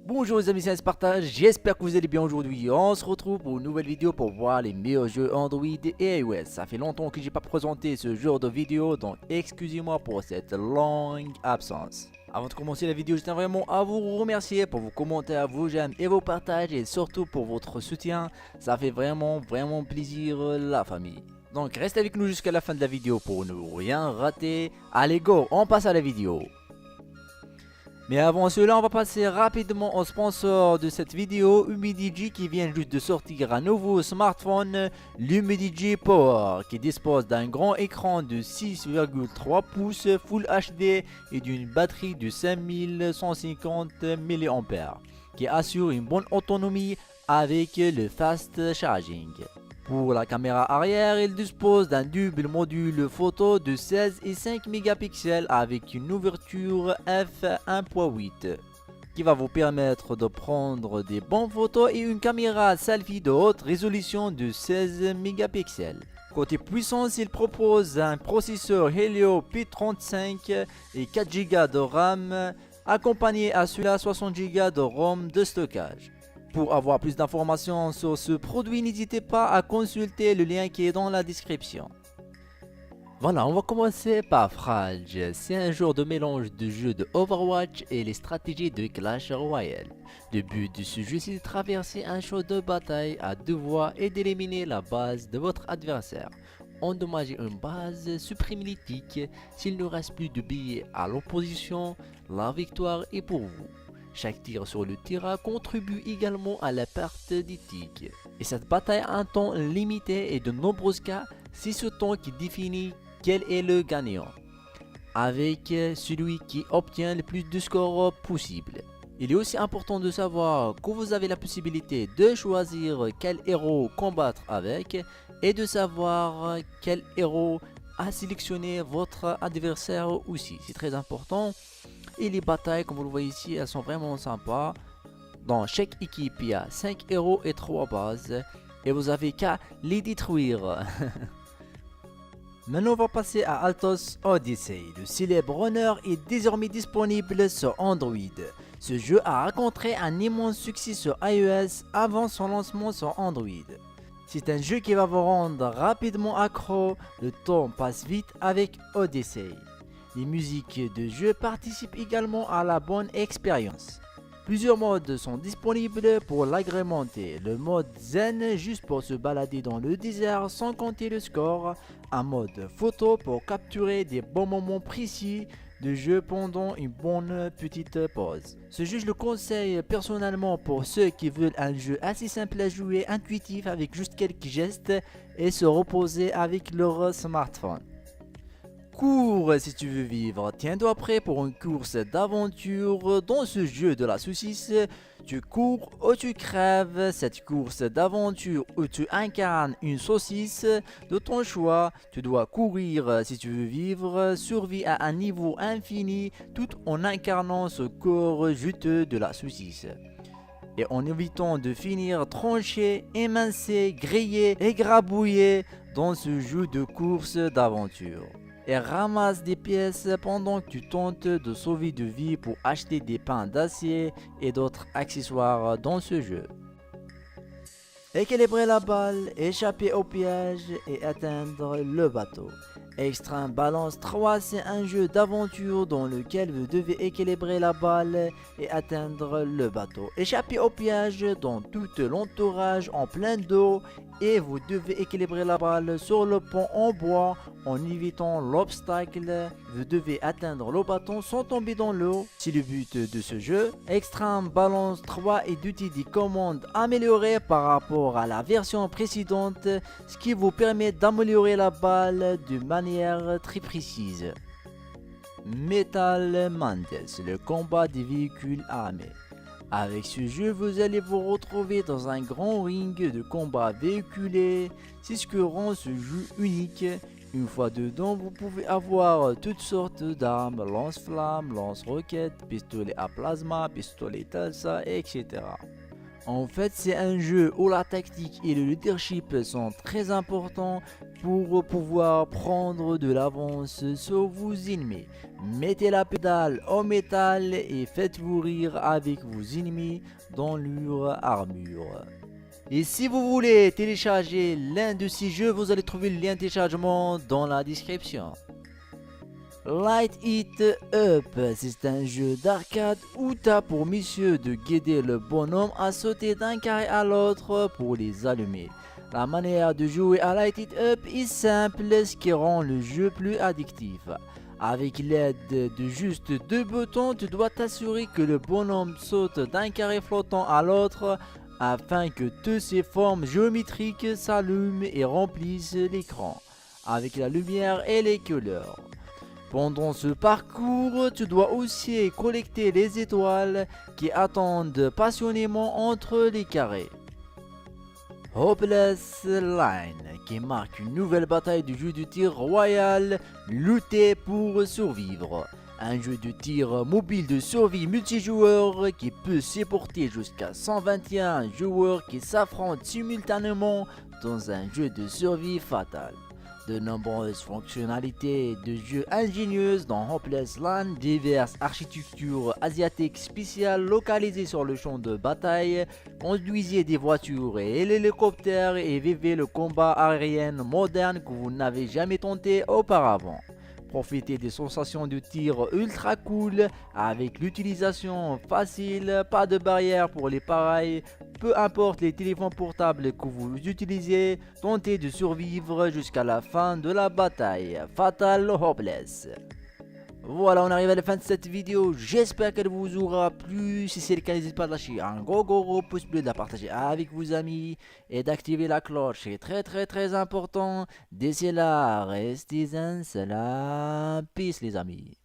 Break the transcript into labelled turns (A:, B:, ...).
A: Bonjour les amis, c'est Sparta, j'espère que vous allez bien aujourd'hui. On se retrouve pour une nouvelle vidéo pour voir les meilleurs jeux Android et iOS. Ça fait longtemps que j'ai pas présenté ce genre de vidéo, donc excusez-moi pour cette longue absence. Avant de commencer la vidéo, je tiens vraiment à vous remercier pour vos commentaires, vos j'aime et vos partages et surtout pour votre soutien. Ça fait vraiment plaisir la famille. Donc restez avec nous jusqu'à la fin de la vidéo pour ne rien rater. Allez go, on passe à la vidéo. Mais avant cela, on va passer rapidement au sponsor de cette vidéo, Humidigi, qui vient juste de sortir un nouveau smartphone, l'Humidigi Power, qui dispose d'un grand écran de 6,3 pouces Full HD et d'une batterie de 5150 mAh, qui assure une bonne autonomie avec le fast charging. Pour la caméra arrière, il dispose d'un double module photo de 16 et 5 mégapixels avec une ouverture f1.8 qui va vous permettre de prendre des bonnes photos et une caméra selfie de haute résolution de 16 mégapixels. Côté puissance, il propose un processeur Helio P35 et 4 Go de RAM accompagné à celui-là 60 Go de ROM de stockage. Pour avoir plus d'informations sur ce produit, n'hésitez pas à consulter le lien qui est dans la description. Voilà, on va commencer par Frage. C'est un genre de mélange de jeux de Overwatch et les stratégies de Clash Royale. Le but de ce jeu, c'est de traverser un champ de bataille à deux voies et d'éliminer la base de votre adversaire. Endommager une base, supprimer les tics. S'il ne reste plus de billets à l'opposition, la victoire est pour vous. Chaque tir sur le terrain contribue également à la perte des tics. Et cette bataille a un temps limité et de nombreux cas, c'est ce temps qui définit quel est le gagnant, avec celui qui obtient le plus de scores possible. Il est aussi important de savoir que vous avez la possibilité de choisir quel héros combattre avec et de savoir quel héros a sélectionné votre adversaire aussi. C'est très important. Et les batailles, comme vous le voyez ici, elles sont vraiment sympas. Dans chaque équipe, il y a 5 héros et 3 bases. Et vous avez qu'à les détruire. Maintenant, on va passer à Altos Odyssey. Le célèbre runner est désormais disponible sur Android. Ce jeu a rencontré un immense succès sur iOS avant son lancement sur Android. C'est un jeu qui va vous rendre rapidement accro. Le temps passe vite avec Odyssey. Les musiques de jeu participent également à la bonne expérience. Plusieurs modes sont disponibles pour l'agrémenter. Le mode zen juste pour se balader dans le désert sans compter le score. Un mode photo pour capturer des bons moments précis de jeu pendant une bonne petite pause. Ce jeu je le conseille personnellement pour ceux qui veulent un jeu assez simple à jouer, intuitif avec juste quelques gestes et se reposer avec leur smartphone. Cours si tu veux vivre, tiens-toi prêt pour une course d'aventure dans ce jeu de la saucisse. Tu cours ou tu crèves. Cette course d'aventure où tu incarnes une saucisse de ton choix. Tu dois courir si tu veux vivre, survie à un niveau infini tout en incarnant ce corps juteux de la saucisse. Et en évitant de finir tranché, émincé, grillé et grabouillé dans ce jeu de course d'aventure. Et ramasse des pièces pendant que tu tentes de sauver de vie pour acheter des pains d'acier et d'autres accessoires dans ce jeu. Équilibrer la balle, échapper au piège et atteindre le bateau. Extreme Balance 3, c'est un jeu d'aventure dans lequel vous devez équilibrer la balle et atteindre le bateau. Échapper au piège dans tout l'entourage en plein d'eau et vous devez équilibrer la balle sur le pont en bois en évitant l'obstacle. Vous devez atteindre le bâton sans tomber dans l'eau. C'est le but de ce jeu. Extreme Balance 3 est doté des commandes améliorées par rapport à la version précédente, ce qui vous permet d'améliorer la balle de manière très précise. Metal Mandes, le combat des véhicules armés. Avec ce jeu, vous allez vous retrouver dans un grand ring de combat véhiculé. C'est ce que rend ce jeu unique. Une fois dedans, vous pouvez avoir toutes sortes d'armes, lance-flammes, lance-roquettes, pistolets à plasma, pistolets Tulsa, etc. En fait, c'est un jeu où la tactique et le leadership sont très importants pour pouvoir prendre de l'avance sur vos ennemis. Mettez la pédale en métal et faites-vous rire avec vos ennemis dans leur armure. Et si vous voulez télécharger l'un de ces jeux, vous allez trouver le lien de téléchargement dans la description. Light It Up, c'est un jeu d'arcade où t'as pour mission de guider le bonhomme à sauter d'un carré à l'autre pour les allumer. La manière de jouer à Light It Up est simple, ce qui rend le jeu plus addictif. Avec l'aide de juste 2 boutons, tu dois t'assurer que le bonhomme saute d'un carré flottant à l'autre afin que toutes ces formes géométriques s'allument et remplissent l'écran avec la lumière et les couleurs. Pendant ce parcours, tu dois aussi collecter les étoiles qui attendent passionnément entre les carrés. Hopeless Line, qui marque une nouvelle bataille du jeu de tir royal, lutter pour survivre. Un jeu de tir mobile de survie multijoueur qui peut supporter jusqu'à 121 joueurs qui s'affrontent simultanément dans un jeu de survie fatal. De nombreuses fonctionnalités de jeu ingénieuses dans Hopeless Line, diverses architectures asiatiques spéciales localisées sur le champ de bataille, conduisez des voitures et l'hélicoptère et vivez le combat aérien moderne que vous n'avez jamais tenté auparavant. Profitez des sensations de tir ultra cool avec l'utilisation facile, pas de barrière pour les pareils, peu importe les téléphones portables que vous utilisez, tentez de survivre jusqu'à la fin de la bataille. Fatal Hopeless. Voilà, on arrive à la fin de cette vidéo, j'espère qu'elle vous aura plu. Si c'est le cas, n'hésitez pas à lâcher un gros pouce bleu, de la partager avec vos amis et d'activer la cloche, c'est très important. D'ici là, restez en salam, peace les amis.